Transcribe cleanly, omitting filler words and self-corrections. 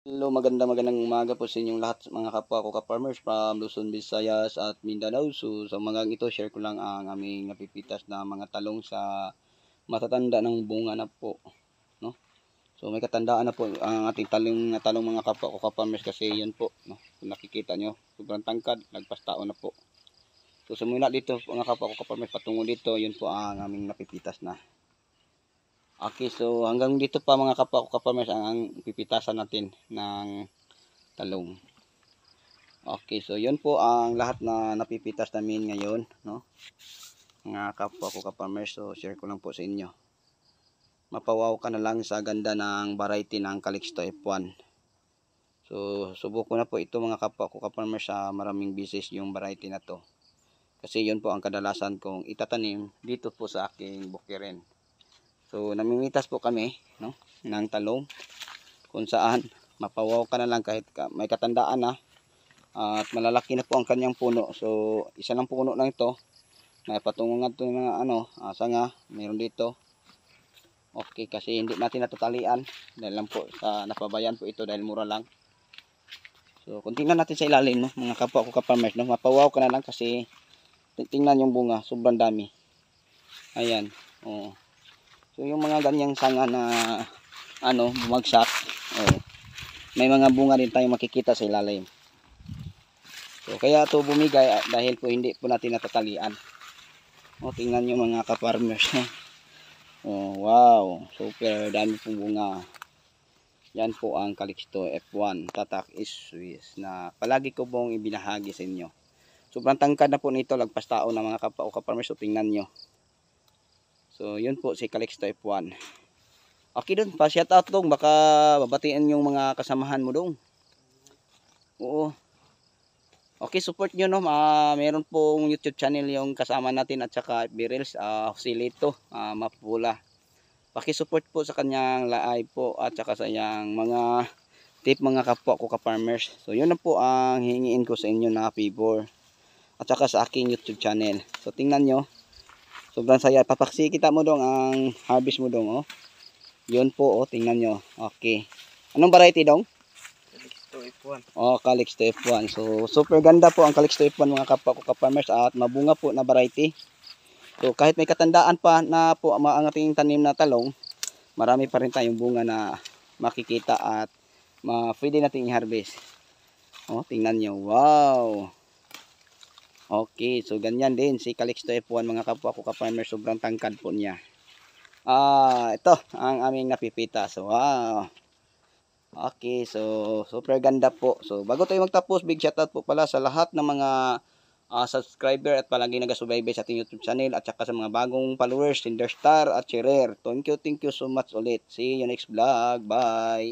Hello, magandang umaga po sa inyong lahat mga kapwa ko ka-farmers from Luzon, Visayas at Mindanao. So sa umagang ito, share ko lang ang aming napipitas na mga talong sa matatanda ng bunga na po, no? So may katandaan na po ang ating talong mga kapwa ko ka-farmers kasi yun po, no? Kung nakikita nyo, sobrang tangkad, lagpas taon na po. So simula dito mga kapwa ko ka-farmers patungo dito, yun po ang aming napipitas na. Okay, so hanggang dito pa mga kapwa ko ka-farmers ang pipitasan natin ng talong. Okay, so yun po ang lahat na napipitas namin ngayon, no? Mga kapwa ko ka-farmers, so share ko lang po sa inyo. Mapawaw ka na lang sa ganda ng variety ng Calixto F1. So subuko na po ito mga kapwa ko ka-farmers sa maraming bisis yung variety na to. Kasi yun po ang kadalasan kong itatanim dito po sa aking bukirin. So namimitas po kami, no, ng talong kung saan mapawaw ka na lang kahit may katandaan na. At malalaki na po ang kanyang puno. So isa lang puno lang ito. May patungo nga ito ng sanga. Meron dito. Okay, kasi hindi natin natatalian. Dahil lang po sa napabayan po ito dahil mura lang. So kung tingnan natin sa ilalim, no, mga kapwa ko ka-farmers, no, mapawaw ka na lang kasi tingnan yung bunga. Sobrang dami. Ayan. Oh. So yung mga ganyang sanga na bumagsak. Oh, may mga bunga din tayong makikita sa ilalim. So, kaya ito bumigay dahil po hindi po natin natatalian. O, tingnan nyo mga ka-farmers. Oh, wow. Super dami pong bunga. Yan po ang Calixto F1 Tatak Swiss na palagi ko pong ibinahagi sa inyo. Sobrang tangkad na po nito. Lagpas tao na mga ka-farmers. So, tingnan nyo. So, yun po si Calixto F1. Okay dun. Pa-shout out dong. Baka babatiin yung mga kasamahan mo dong. Oo. Okay, support nyo, no. Meron pong YouTube channel yung kasama natin at saka FB Reels, si Lito, Mapula. Paki-support po sa kanyang live po at saka sa yang mga tip mga kapwa ko ka-farmers. So yun na po ang hihingiin ko sa inyo na favor at saka sa aking YouTube channel. So tingnan nyo, sobrang saya. Papaksi kita mo dong ang harvest mo dong, oh. Yun po, oh, tingnan nyo. Okay. Anong variety dong? F1. Oh, Calixto F1. So, super ganda po ang Calixto F1 mga kapwa ko ka-farmers at mabunga po na variety. So, kahit may katandaan pa na po ang ating tanim na talong, marami pa rin tayong bunga na makikita at pwede natin i-harvest. Oh, tingnan nyo. Wow! Okay, so ganyan din si Calixto F1 mga kapwa ko ka-farmers. Sobrang tangkad po niya. Ito ang aming napipita. So, wow! Okay, so super ganda po. So bago tayo magtapos, big shoutout po pala sa lahat ng mga subscriber at palagi nagasubaybay sa ating YouTube channel at saka sa mga bagong followers, Tinderstar at Cherer. Thank you so much ulit. See you next vlog. Bye!